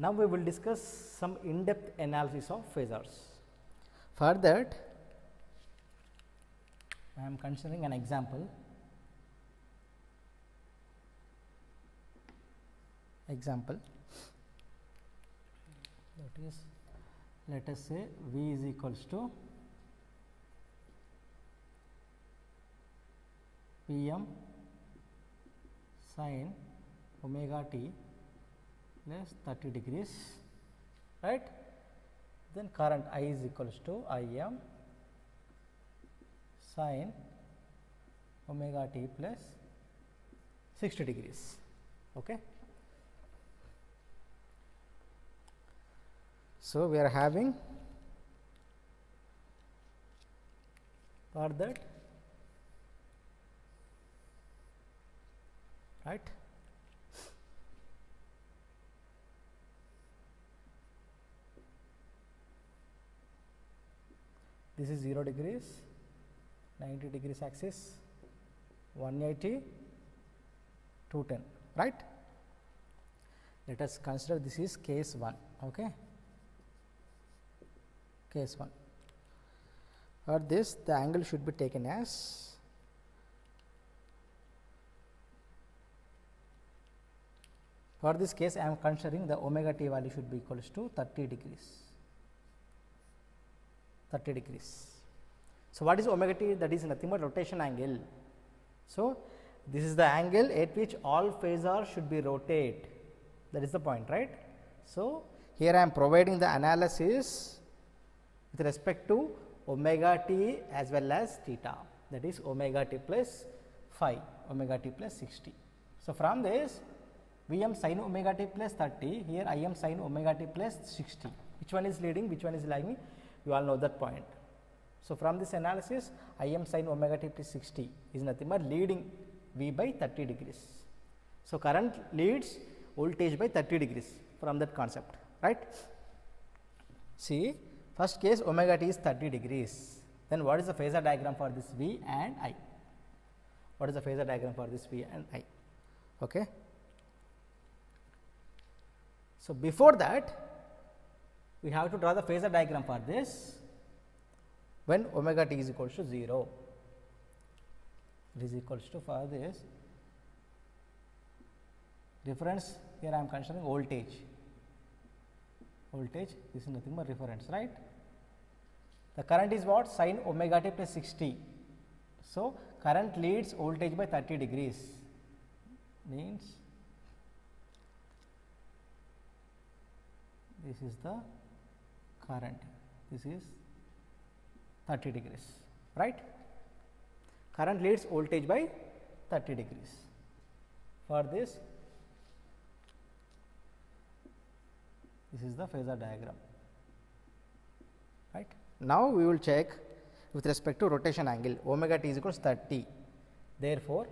Now we will discuss some in-depth analysis of phasors. For that, I am considering an example. That is, let us say V is equals to Pm sin omega t plus 30 degrees, right. Then current I is equals to Im sin omega t plus 60 degrees. Okay. So, we are having for that, right. This is 0 degrees, 90 degrees axis, 180, 210, right. Let us consider this is case 1. Okay. Case 1. For this, the angle should be taken as for this case I am considering the omega t value should be equals to 30 degrees. 30 degrees. So, what is omega t? That is nothing but rotation angle. So, this is the angle at which all phasors should be rotate. That is the point, right. So, here I am providing the analysis with respect to omega t as well as theta, that is omega t plus phi, omega t plus 60. So, from this Vm sin omega t plus 30, here I am sin omega t plus 60. Which one is leading, which one is lagging? You all know that point. So, from this analysis I am sin omega t plus 60 is nothing but leading V by 30 degrees. So, current leads voltage by 30 degrees from that concept, right. See, first case omega t is 30 degrees. Then what is the phasor diagram for this V and I? What is the phasor diagram for this V and I? Okay. So, before that we have to draw the phasor diagram for this when omega t is equals to 0. It is equals to, for this reference, here I am considering voltage. Voltage, this is nothing but reference, right. The current is what? Sin omega t plus 60. So, current leads voltage by 30 degrees, means this is the current, this is 30 degrees, right. Current leads voltage by 30 degrees. For this, this is the phasor diagram, right. Now, we will check with respect to rotation angle, omega t is equals 30. Therefore,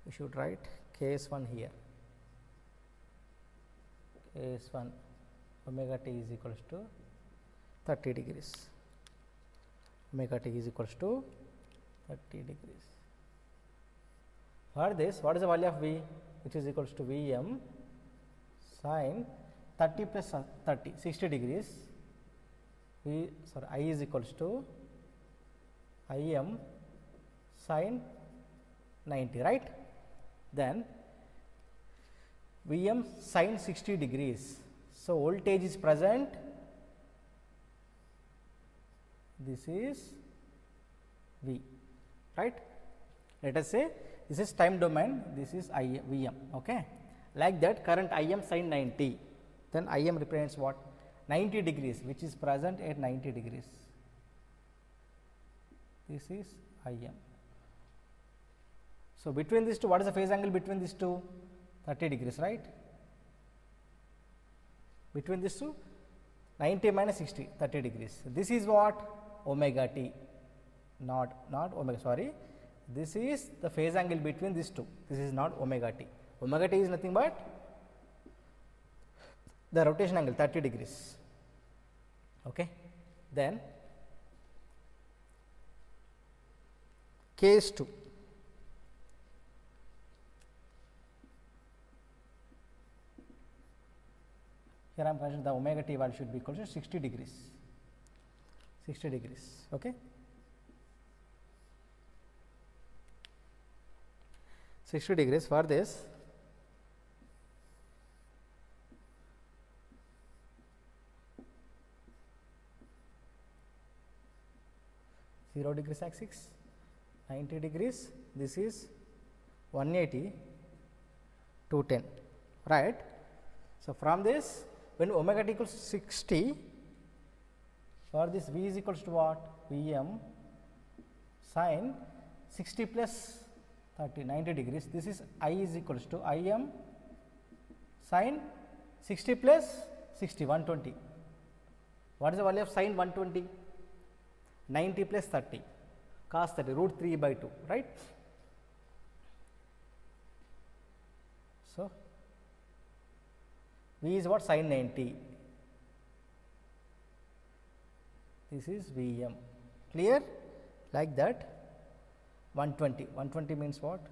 we should write case 1 here. Case 1 omega t is equals to 30 degrees. Omega t is equals to 30 degrees. For this, what is the value of V? Which is equals to Vm sin 30 plus 30, 60 degrees. I is equals to Im sin 90, right. Then Vm sin 60 degrees. So, voltage is present, this is V, right. Let us say this is time domain, this is Vm. Okay. Like that, current Im sin 90, then Im represents what? 90 degrees, which is present at 90 degrees. This is Im. So, between these two, what is the phase angle between these two? 30 degrees, right. Between these two, 90 minus 60, 30 degrees. This is what? Omega t, not omega, sorry. This is the phase angle between these two. This is not omega t. Omega t is nothing but the rotation angle 30 degrees. Okay. Then case 2. here I am considering the omega t value should be equal to 60 degrees, 60 degrees, okay. 60 degrees for this. Zero degrees axis, 90 degrees, this is 180, 210, right. So, from this when omega t equals 60, for this V is equals to what? Vm sin 60 plus 30, 90 degrees, this is I is equals to Im sin 60 plus 60, 120. What is the value of sin 120? 90 plus 30, cos 30, root 3 by 2, right. So, V is what? Sin 90. This is Vm. Clear? Like that. 120. 120 means what?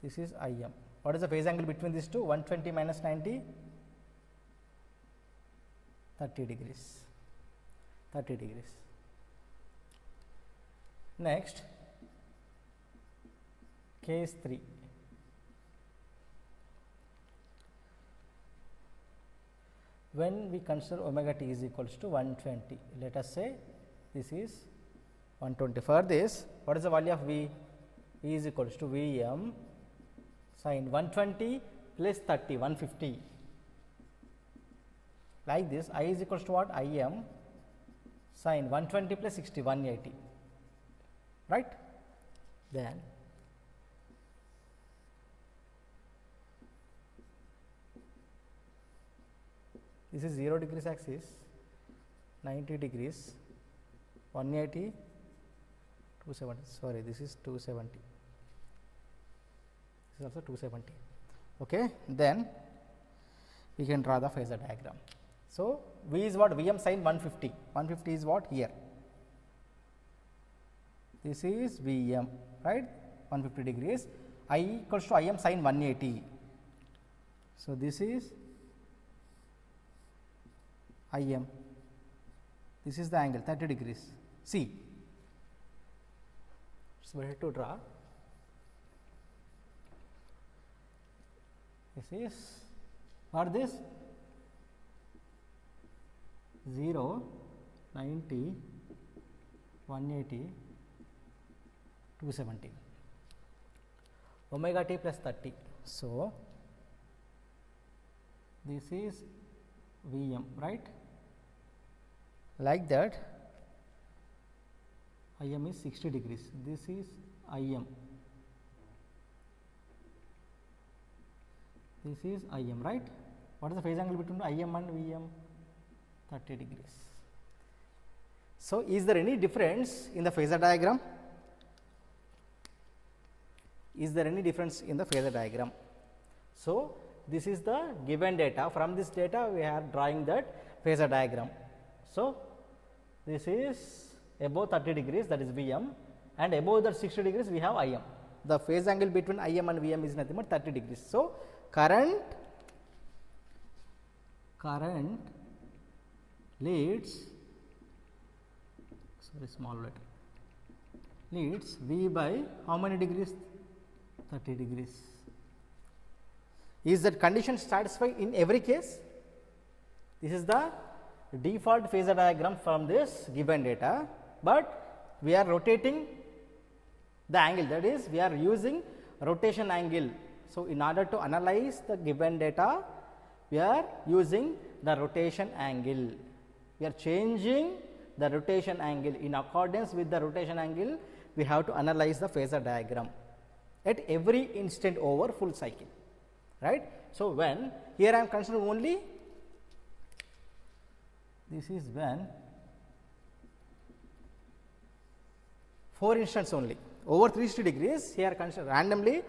This is Im. What is the phase angle between these two? 120 minus 90? 30 degrees. 30 degrees. Next, case 3. When we consider omega t is equals to 120, let us say this is 120. For this, what is the value of V? V is equals to Vm sin 120 plus 30, 150. Like this, I is equals to what? Im sin 120 plus 60, 180, right. Then this is 0 degrees axis, 90 degrees, 180, 270, sorry, this is 270, this is also 270, okay. Then we can draw the phasor diagram. So, V is what? Vm sin 150, 150 is what? Here, this is Vm, right, 150 degrees, I equals to Im sin 180. So, this is Im, this is the angle 30 degrees. See, so we have to draw. This is for this 0, 90, 180, 270, omega t plus 30. So, this is Vm, right. Like that, Im is 60 degrees, this is Im, this is Im, right. What is the phase angle between Im and Vm? 30 degrees. So, is there any difference in the phasor diagram? Is there any difference in the phasor diagram? So, this is the given data. From this data, we are drawing that phasor diagram. So, this is above 30 degrees, that is Vm, and above that 60 degrees we have Im. The phase angle between Im and Vm is nothing but 30 degrees. So, current leads, sorry, small letter, leads V by how many degrees? 30 degrees. Is that condition satisfied in every case? This is the default phasor diagram from this given data, but we are rotating the angle, that is we are using rotation angle. So, in order to analyze the given data, we are using the rotation angle. We are changing the rotation angle. In accordance with the rotation angle, we have to analyze the phasor diagram at every instant over full cycle, right. So, when here I am considering only, this is when 4 instants only over 360 degrees, here consider randomly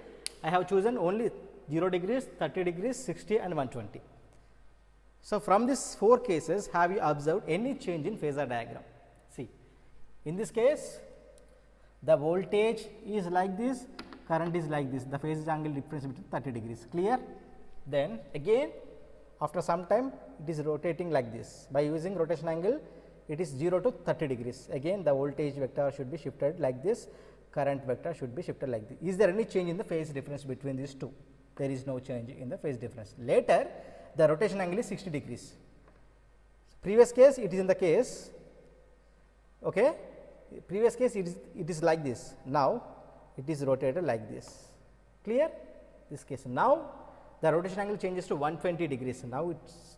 I have chosen only 0 degrees, 30 degrees, 60 and 120. So, from these 4 cases, have you observed any change in phasor diagram? See, in this case the voltage is like this, current is like this, the phase angle difference between 30 degrees, clear. Then again after some time it is rotating like this. By using rotation angle, it is 0 to 30 degrees. Again the voltage vector should be shifted like this, current vector should be shifted like this. Is there any change in the phase difference between these two? There is no change in the phase difference. Later the rotation angle is 60 degrees. Previous case it is in the case, okay, previous case it is like this, now it is rotated like this, clear this case. Now the rotation angle changes to 120 degrees, now it is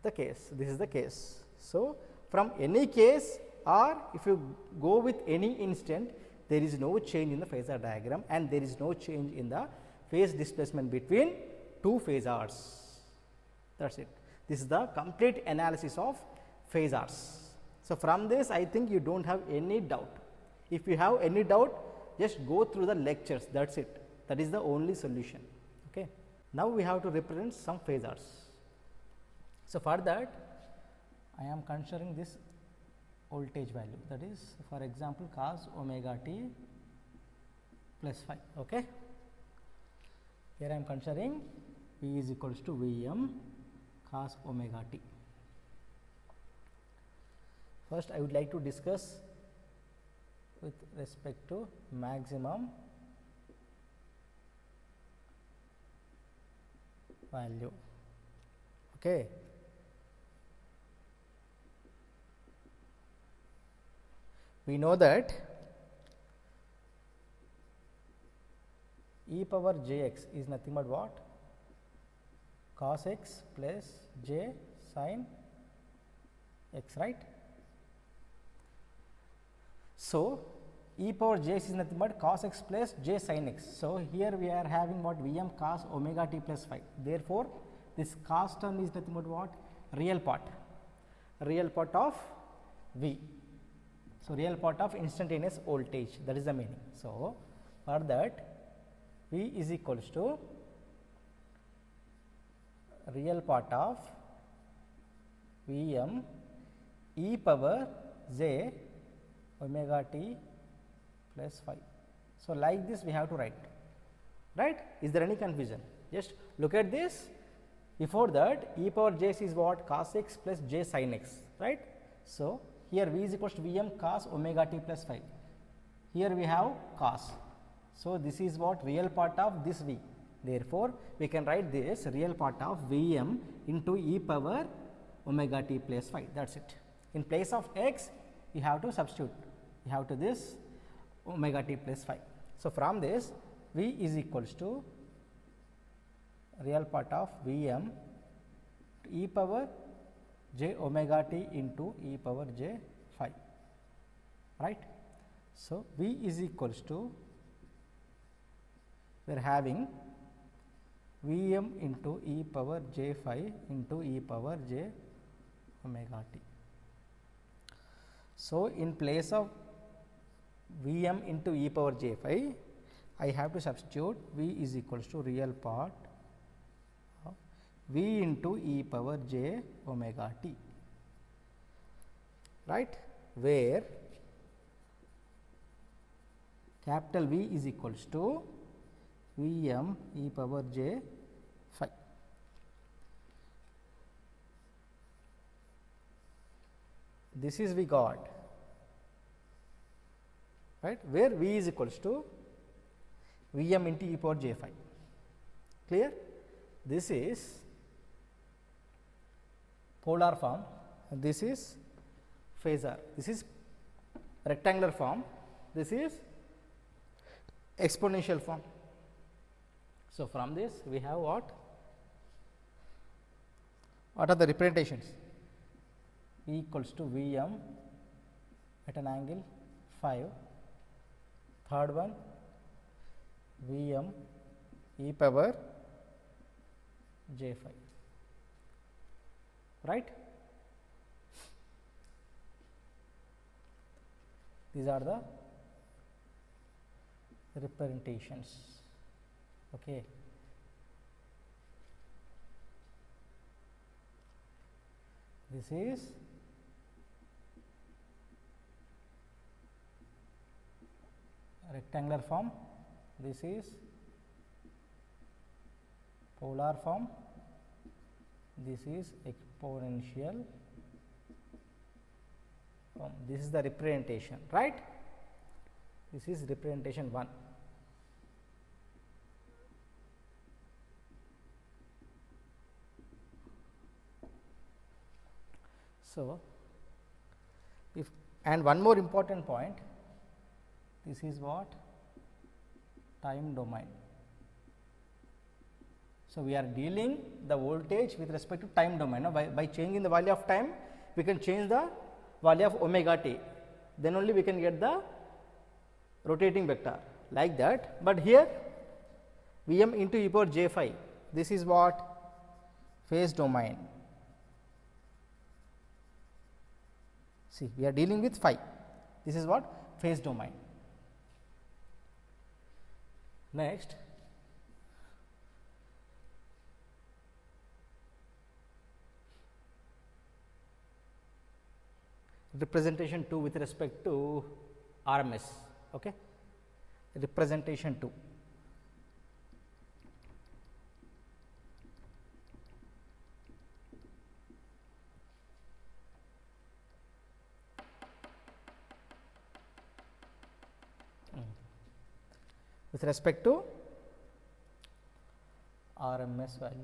the case, this is the case. So, from any case or if you go with any instant, there is no change in the phasor diagram and there is no change in the phase displacement between two phasors. That is it. This is the complete analysis of phasors. So, from this I think you do not have any doubt. If you have any doubt, just go through the lectures, that is it. That is the only solution. Okay. Now, we have to represent some phasors. So, for that I am considering this voltage value, that is for example cos omega t plus phi. Okay. Here I am considering V is equals to Vm cos omega t. First I would like to discuss with respect to maximum value. Okay. We know that e power j x is nothing but what? Cos x plus j sin x, right? So, e power j x is nothing but cos x plus j sin x. So, here we are having what? Vm cos omega t plus phi. Therefore, this cos term is nothing but what? Real part of V. So, real part of instantaneous voltage, that is the meaning. So, for that V is equals to real part of Vm e power j omega t plus phi. So, like this we have to write, right? Is there any confusion? Just look at this. Before that e power j is what? Cos x plus j sin x, right? So, here V is equals to Vm cos omega t plus phi. Here we have cos. So, this is what? Real part of this V. Therefore, we can write this real part of Vm into e power omega t plus phi, that is it. In place of x, you have to substitute, you have to this omega t plus phi. So, from this V is equals to real part of Vm e power j omega t into e power j phi, right. So, V is equals to, we are having Vm into e power j phi into e power j omega t. So, in place of Vm into e power j phi, I have to substitute V is equals to real part of V into e power j omega t, right, where capital V is equals to Vm e power j phi. This is we got, right, where V is equals to Vm into e power j phi, clear. This is polar form, this is phasor, this is rectangular form, this is exponential form. So, from this we have what? What are the representations? E equals to Vm at an angle 5, third one Vm e power j phi, right. These are the representations. Okay. This is rectangular form, this is polar form, this is exponential form. This is the representation, right? This is representation 1. So, if and one more important point, this is what? Time domain. So, we are dealing the voltage with respect to time domain. Now, by changing the value of time, we can change the value of omega t, then only we can get the rotating vector like that. But here V m into e power j phi, this is what? Phase domain. See, we are dealing with phi, this is what? Phase domain. Next, representation 2 with respect to RMS. Okay. Representation 2. With respect to RMS value.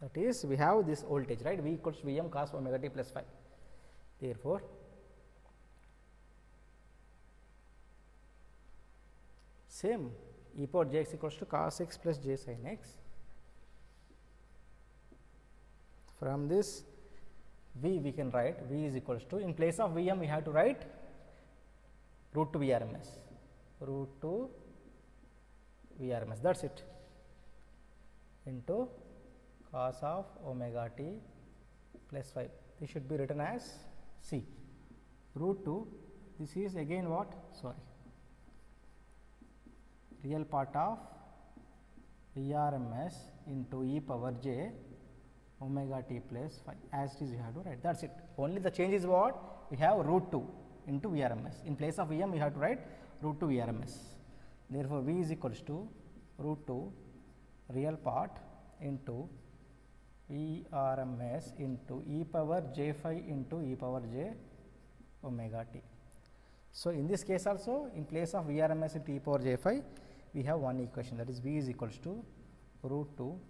That is, we have this voltage, right? V equals V m cos omega t plus phi. Therefore, same e power j x equals to cos x plus j sin x. From this V we can write V is equals to, in place of V m we have to write root 2 V R M S, root 2 V R M S, that is it, into cos of omega t plus phi. This should be written as C, root 2, this is again what? Sorry, real part of V R M S into e power j omega t plus phi, as it is you have to write, that is it. Only the change is what? We have root 2 into V R M S. In place of V m we have to write root 2 V R M S. Therefore, V is equals to root 2 real part into V R M S into e power j phi into e power j omega t. So, in this case also, in place of V R M S into e power j phi, we have one equation, that is V is equals to root 2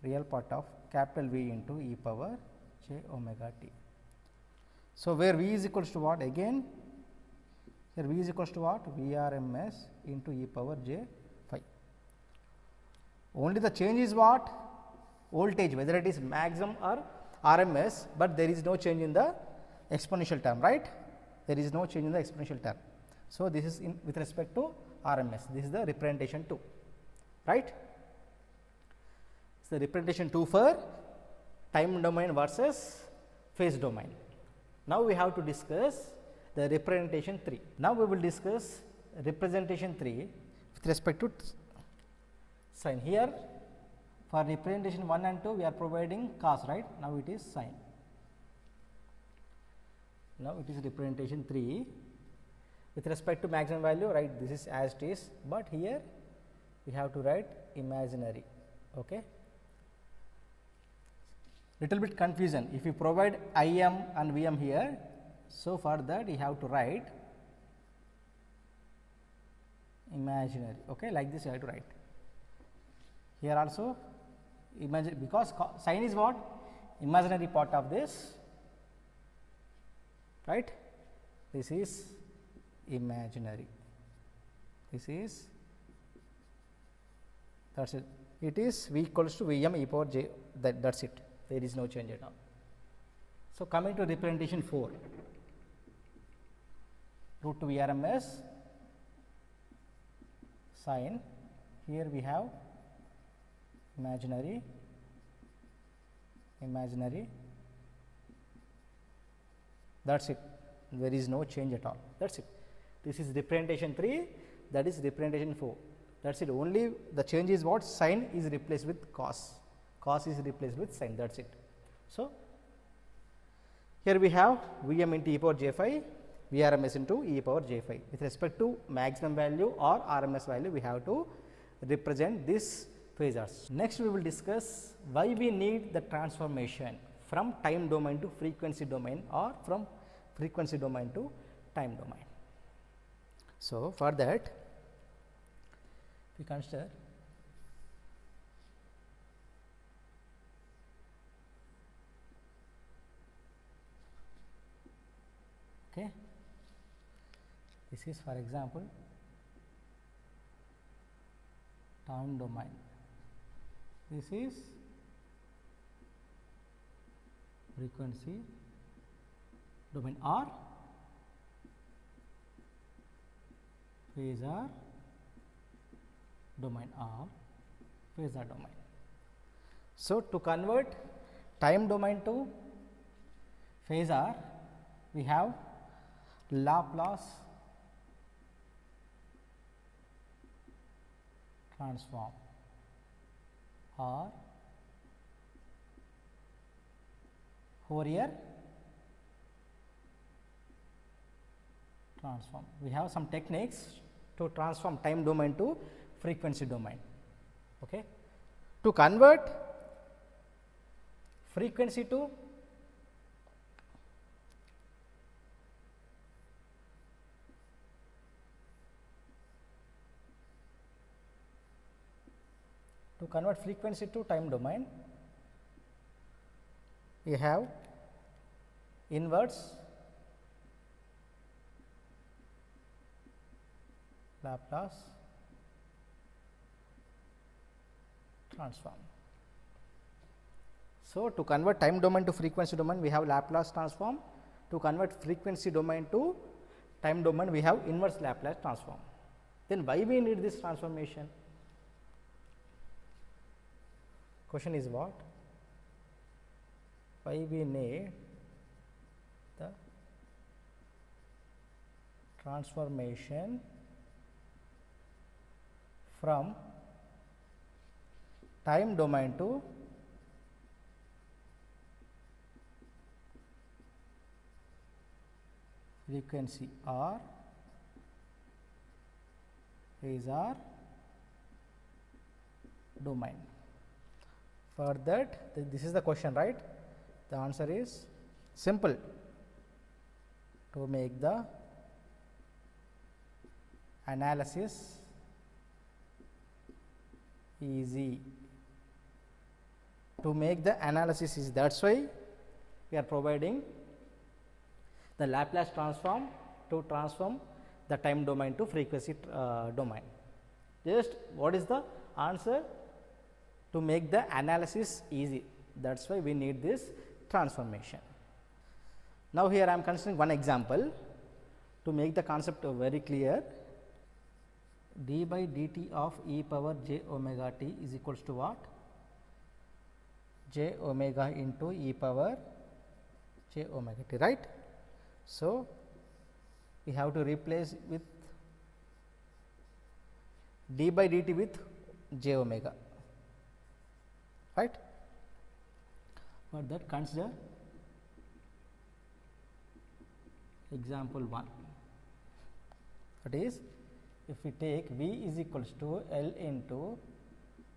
real part of capital V into e power j omega t. So, where V is equals to what? Again here V is equals to what? V R M S into e power j phi. Only the change is what? Voltage, whether it is maximum or RMS, but there is no change in the exponential term, right? There is no change in the exponential term. So, this is in with respect to RMS, this is the representation 2, right? So, representation 2 for time domain versus phase domain. Now, we have to discuss the representation 3. Now, we will discuss representation 3 with respect to sign. Here for representation 1 and 2 we are providing cos, right? Now, it is sin. Now, it is representation 3 with respect to maximum value, right? This is as it is, but here we have to write imaginary. Okay. Little bit confusion if you provide I m and V m here. So, for that you have to write imaginary, okay, like this you have to write. Here also imagine, because sin is what? Imaginary part of this, right? This is imaginary, this is, that is it. It is V equals to V m e power j, that is it, there is no change at all. So, coming to representation 4, root 2 V R M S sin, here we have imaginary, that is it, there is no change at all, that is it. This is representation 3, that is representation 4, that is it. Only the change is what? Sin is replaced with cos, cos is replaced with sin, that is it. So, here we have V m into e power j phi, V R M S into e power j phi. With respect to maximum value or RMS value, we have to represent these phasors. Next we will discuss why we need the transformation from time domain to frequency domain or from frequency domain to time domain. So, for that we consider okay. This is for example time domain. This is frequency domain or phasor domain or phasor domain. So, to convert time domain to phasor, we have Laplace transform or Fourier transform. We have some techniques to transform time domain to frequency domain. Okay. To convert frequency to time domain, we have inverse Laplace transform. So, to convert time domain to frequency domain, we have Laplace transform. To convert frequency domain to time domain, we have inverse Laplace transform. Then why we need this transformation? Question is what? Why we need the transformation from time domain to frequency or phasor domain. For that, this is the question, right? The answer is simple. To make the analysis easy. To make the analysis easy, that is why we are providing the Laplace transform to transform the time domain to frequency domain. Just what is the answer? To make the analysis easy, that is why we need this transformation. Now, here I am considering one example to make the concept very clear. D by dt of e power j omega t is equals to what? J omega into e power j omega t, right? So, we have to replace with d by dt with j omega, right? For that, consider example 1. That is, if we take V is equals to L into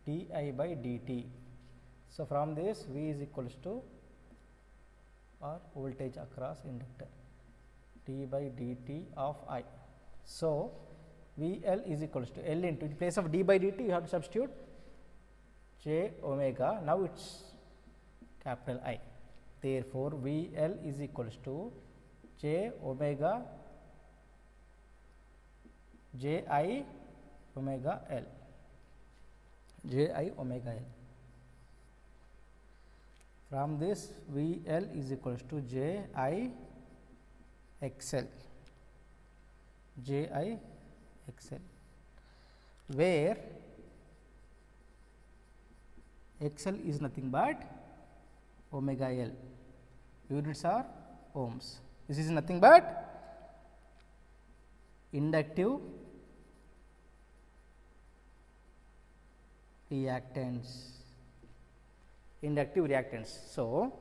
d I by dt. So, from this V is equals to or voltage across inductor d by dt of I. So, V L is equals to L into, in place of d by dt you have to substitute j omega. Now, it is capital I. Therefore, V L is equals to j omega j I omega L, j I omega L. From this V L is equals to j I x L, j I x L, where x L is nothing but omega L, units are ohms. This is nothing but inductive reactance, So,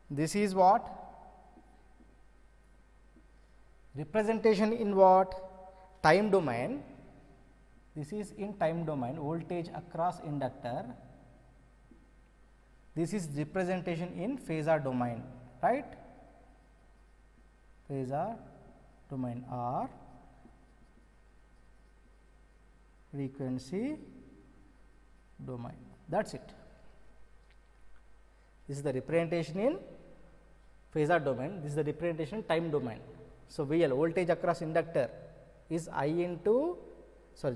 this is what representation in what time domain, This is in time domain, voltage across inductor. This is representation in phasor domain, right? Phasor domain or frequency domain. That is it. This is the representation in phasor domain, this is the representation in time domain. So, VL voltage across inductor is I into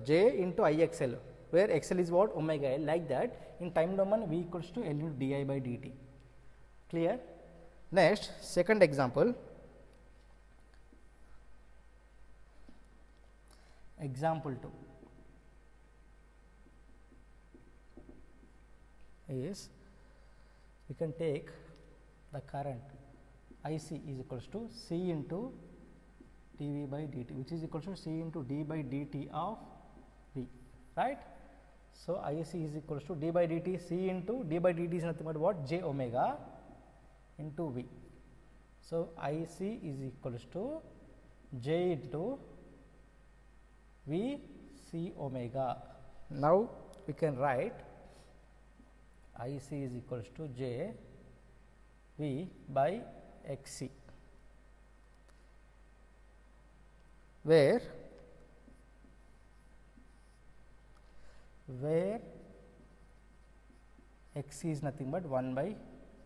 J into IXL, where XL is what? Omega L. Like that, in time domain V equals to L into di by dt. Clear? Next, second example. Example 2 is, we can take the current IC is equals to C into dV by dt, which is equals to C into d by dt of V, right. So, IC is equals to d by dt, C into d by dt is nothing but what? J omega into V. So, IC is equals to J into V C omega. Now, we can write IC is equals to J V by XC, where XC is nothing but 1 by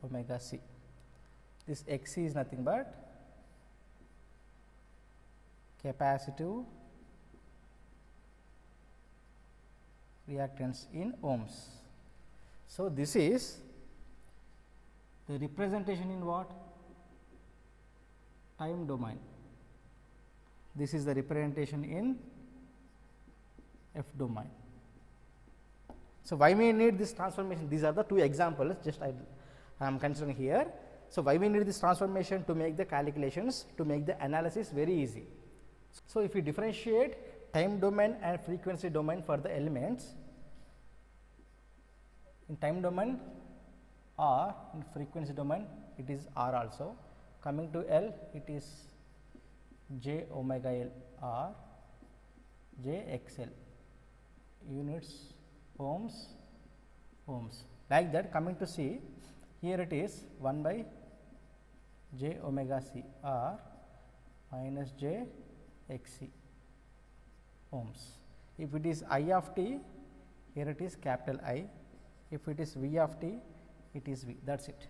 omega C. This XC is nothing but capacitive reactance in ohms. So, this is the representation in what? Time domain. This is the representation in F domain. So, why we need this transformation? These are the two examples just I am considering here. So, why we need this transformation? To make the calculations, to make the analysis very easy. So, if we differentiate time domain and frequency domain for the elements, in time domain R, in frequency domain it is R also. Coming to L, it is J omega L R, J X L, units ohms, like that. Coming to C, here it is 1 by J omega C R minus J X C ohms. If it is I of t, here it is capital I. If it is V of t, it is V. That is it.